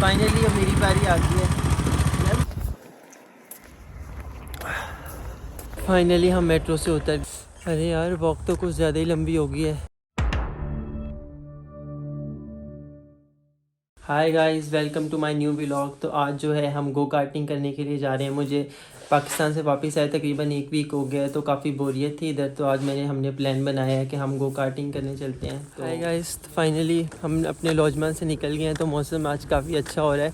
Finally अब मेरी बारी आ गई है। फाइनली हम मेट्रो से उतर। अरे यार वॉक तो कुछ ज़्यादा ही लंबी हो गई है। Hi guys, welcome to my new vlog. तो आज जो है हम गो कार्टिंग करने के लिए जा रहे हैं। मुझे पाकिस्तान से वापस आए तकरीबन 1 वीक हो गया है, तो काफ़ी बोरियत थी इधर। तो आज हमने प्लान बनाया है कि हम गो कार्टिंग करने चलते हैं। तो हाय गाइस, फाइनली हम अपने लॉजमान से निकल गए हैं। तो मौसम आज काफ़ी अच्छा हो रहा है।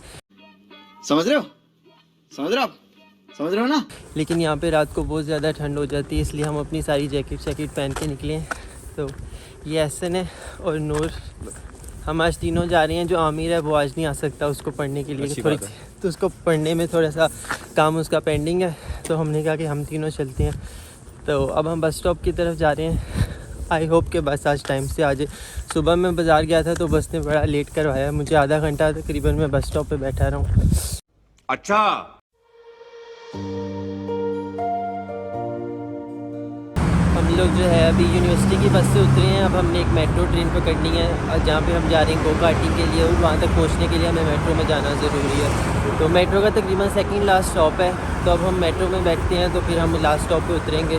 समझ रहे हो ना। लेकिन यहाँ पे रात को बहुत ज़्यादा ठंड हो जाती है, इसलिए हम अपनी सारी जैकेट पहन के निकले हैं। तो ये एहसन है और नूर, हम आज तीनों जा रहे हैं। जो आमिर है वो आज नहीं आ सकता, उसको पढ़ने के लिए थोड़ी, तो उसको पढ़ने में थोड़ा सा काम उसका पेंडिंग है। तो हमने कहा कि हम तीनों चलते हैं। तो अब हम बस स्टॉप की तरफ जा रहे हैं। आई होप कि बस आज टाइम से आ जाए। सुबह मैं बाज़ार गया था तो बस ने बड़ा लेट करवाया मुझे, आधा घंटा तकरीबन मैं बस स्टॉप पर बैठा रहा हूँ। अच्छा, हम लोग जो है अभी यूनिवर्सिटी की बस से उतरे हैं। अब हमने एक मेट्रो ट्रेन पकड़नी है जहाँ पे हम जा रहे हैं गो कार्टिंग के लिए, और वहाँ तक पहुँचने के लिए हमें मेट्रो में जाना ज़रूरी है। तो मेट्रो का तकरीबन सेकंड लास्ट स्टॉप है। तो अब हम मेट्रो में बैठते हैं, तो फिर हम लास्ट स्टॉप पे उतरेंगे।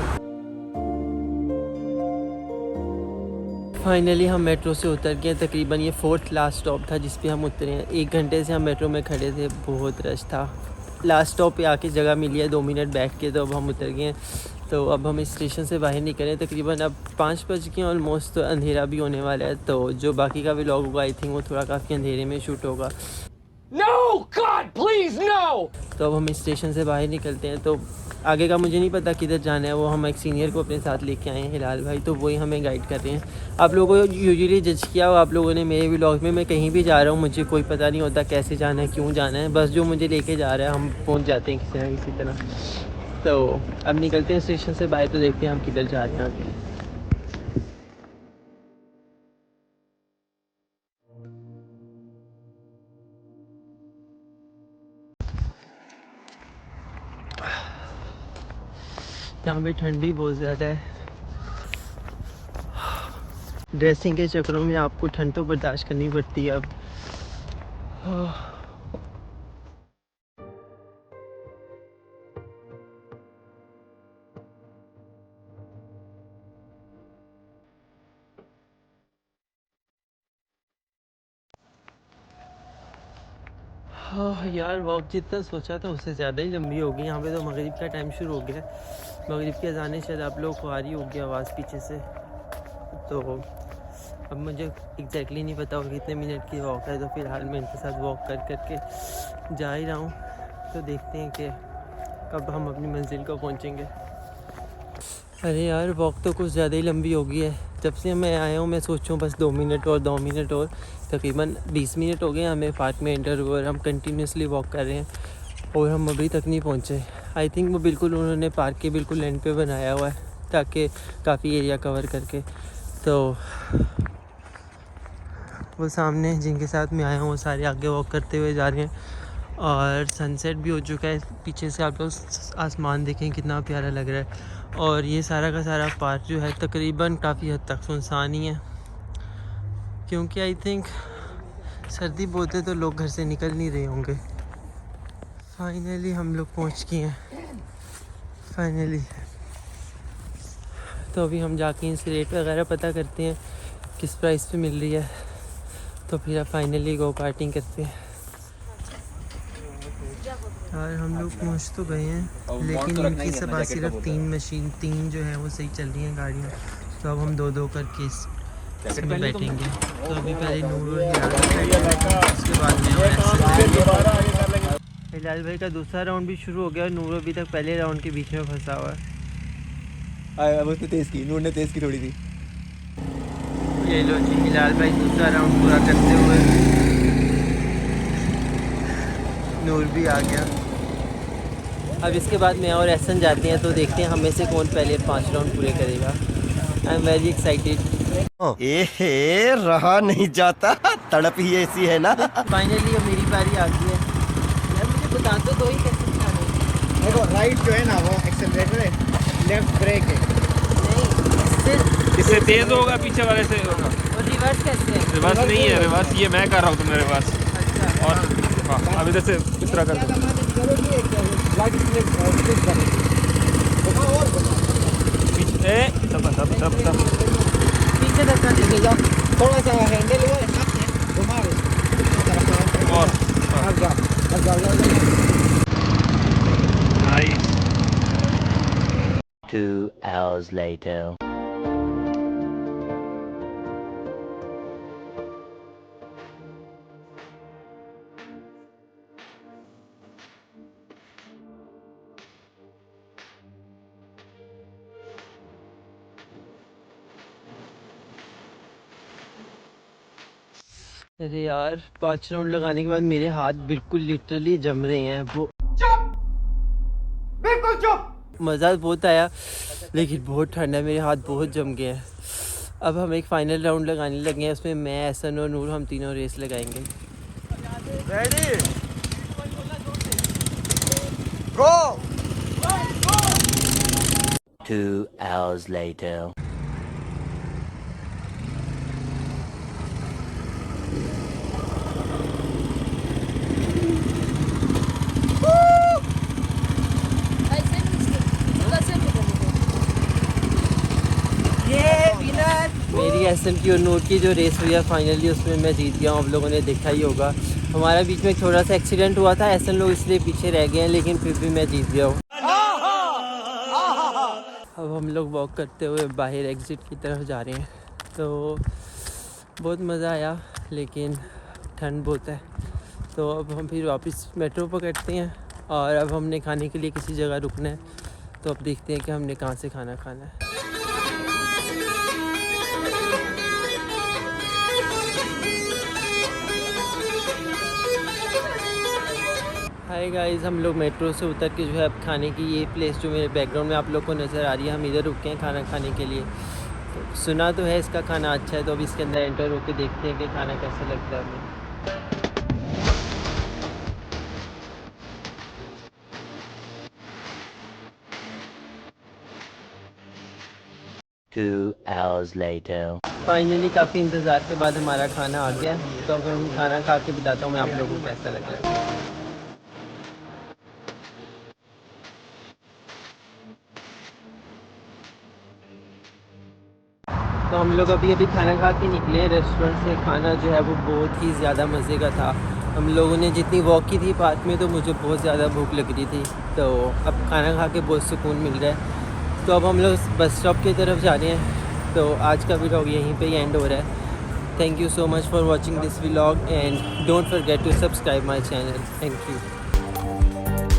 फाइनली हम मेट्रो से उतर गए। तकरीबन ये 4th लास्ट स्टॉप था जिस पे हम उतरे हैं। 1 घंटे से हम मेट्रो में खड़े थे, बहुत रश था। लास्ट स्टॉप पे आके जगह मिली है 2 मिनट बैठ के, तो अब हम उतर गए हैं। तो अब हम इस स्टेशन से बाहर निकले। तकरीबन अब 5 बज गए ऑलमोस्ट, तो अंधेरा भी होने वाला है। तो जो बाकी का व्लॉग होगा आई थिंक वो थोड़ा काफ़ी अंधेरे में शूट होगा। No, God, please, no! तो अब हम इस स्टेशन से बाहर निकलते हैं। तो आगे का मुझे नहीं पता किधर जाना है, वो हम एक सीनियर को अपने साथ लेके आए हैं, हिलाल भाई, तो वही हमें गाइड कर रहे हैं। आप लोगों को यूजुअली जज किया हो आप लोगों ने मेरे व्लॉग में, मैं कहीं भी जा रहा हूँ मुझे कोई पता नहीं होता कैसे जाना है, क्यों जाना है, बस जो मुझे लेके जा रहा है हम पहुँच जाते हैं किसी ना किसी तरह। तो अब निकलते हैं स्टेशन से बाहर, तो देखते हैं हम किधर जा रहे हैं आगे। यहाँ पे ठंडी बहुत ज़्यादा है। ड्रेसिंग के चक्करों में आपको ठंड तो बर्दाश्त करनी पड़ती है अब। हाँ यार, वॉक जितना सोचा था उससे ज़्यादा ही लंबी हो गई। यहाँ पे तो मगरिब का टाइम शुरू हो गया है। मगरिब की अज़ानें शायद आप लोग को आ रही होगी आवाज़ पीछे से। तो अब मुझे एग्जैक्टली नहीं पता और कितने मिनट की वॉक है। तो फ़िलहाल मैं इनके साथ वॉक करके जा ही रहा हूँ। तो देखते हैं कि कब हम अपनी मंजिल को पहुँचेंगे। अरे यार, वॉक तो कुछ ज़्यादा ही लंबी हो गई है। जब से मैं आया हूँ मैं सोचूँ बस 2 मिनट और तकरीबन 20 मिनट हो गए हमें पार्क में एंटर हुए, और हम कंटिन्यूसली वॉक कर रहे हैं और हम अभी तक नहीं पहुँचे। आई थिंक वो बिल्कुल उन्होंने पार्क के बिल्कुल एंड पे बनाया हुआ है ताकि काफ़ी एरिया कवर करके। तो वो सामने जिनके साथ मैं आया हूँ वो सारे आगे वॉक करते हुए जा रहे हैं, और सनसेट भी हो चुका है। पीछे से आप लोग आसमान देखें कितना प्यारा लग रहा है। और ये सारा का सारा पार्क जो है तकरीबन काफ़ी हद तक सुनसान ही है, क्योंकि आई थिंक सर्दी बहुत है तो लोग घर से निकल नहीं रहे होंगे। फाइनली हम लोग पहुंच गए हैं फाइनली। तो अभी हम जाके इनसे रेट वगैरह पता करते हैं किस प्राइस पे मिल रही है, तो फिर अब फाइनली गो कार्टिंग करते हैं। यार हम लोग पहुंच तो गए हैं, लेकिन इनकी सब सिर्फ 3 जो है वो सही चल रही हैं गाड़ियाँ। तो अब हम 2-2 करके इसमें बैठेंगे। तो अभी पहले नूर उसके बाद में हिलाल भाई का दूसरा राउंड भी शुरू हो गया, और नूर अभी तक पहले राउंड के बीच में फंसा हुआ है। अब उसने तेज की, नूर ने तेज की थोड़ी सी। ये लो जी, हिलाल भाई दूसरा राउंड पूरा करते हुए, नूर भी आ गया। अब इसके बाद मैं और एहसन जाते हैं, तो देखते हैं हम में से कौन पहले 5 राउंड पूरे करेगा। I am very excited. रहा नहीं जाता, तड़प ही ऐसी है ना। फाइनली अब मेरी बारी आ गई है। यार मुझे बता दो ही कैसे चलाना है। देखो राइट जो है ना वो एक्सेलरेटर है, लेफ्ट ब्रेक है। नहीं, इससे तेज होगा, पीछे वाले से होगा। और रिवर्स कैसे है? रिवर्स नहीं है, रिवर्स ये मैं कर रहा हूँ तुम्हारे पास। अच्छा, और अब इधर से इस तरह कर दो। पीछे तब पीछे धक्का दीजिए जाओ, थोड़ा सा हैंडल हुआ है हाथ में, घुमा दो और अब जाओ। नाइस। 2 hours later. अरे यार 5 राउंड लगाने के बाद मेरे हाथ बिल्कुल लिटरली जम रहे हैं। वो बिल्कुल चुप। मज़ा बहुत आया लेकिन बहुत ठंडा है, मेरे हाथ बहुत जम गए हैं। अब हम एक फाइनल राउंड लगाने लगे हैं, उसमें मैं, एहसन और नूर हम तीनों रेस लगाएंगे। रेडी गो। 2 hours later. मेरी एहसन की और नूर की जो रेस हुई है फाइनली, उसमें मैं जीत गया हूँ। आप लोगों ने देखा ही होगा, हमारा बीच में थोड़ा सा एक्सीडेंट हुआ था, एहसन लोग इसलिए पीछे रह गए हैं, लेकिन फिर भी मैं जीत गया हूँ। अब हम लोग वॉक करते हुए बाहर एग्ज़िट की तरफ जा रहे हैं। तो बहुत मज़ा आया लेकिन ठंड बहुत है, तो अब हम फिर वापस मेट्रो पकड़ते हैं और अब हमने खाने के लिए किसी जगह रुकना है। तो अब देखते हैं कि हमने कहाँ से खाना खाना है। हाय गाइस, हम लोग मेट्रो से उतर के जो है अब खाने की ये प्लेस जो मेरे बैकग्राउंड में आप लोग को नज़र आ रही है, हम इधर रुके हैं खाना खाने के लिए। तो सुना तो है इसका खाना अच्छा है, तो अब इसके अंदर एंटर होके देखते हैं कि खाना कैसा लगता है हमें। 2 hours later. फाइनली काफ़ी इंतज़ार के बाद हमारा खाना आ गया, तो अब हम खाना खा के बताता हूँ मैं आप लोगों को कैसा लग रहा है। तो हम लोग अभी खाना खा के निकले रेस्टोरेंट से। खाना जो है वो बहुत ही ज़्यादा मज़े का था। हम लोगों ने जितनी वॉक की थी पार्क में, तो मुझे बहुत ज़्यादा भूख लग रही थी, तो अब खाना खा के बहुत सुकून मिल रहा है। तो अब हम लोग बस स्टॉप की तरफ जा रहे हैं। तो आज का वीडियो यहीं पे ही एंड हो रहा है। Thank you so much for watching this vlog and don't forget to subscribe my channel. Thank you.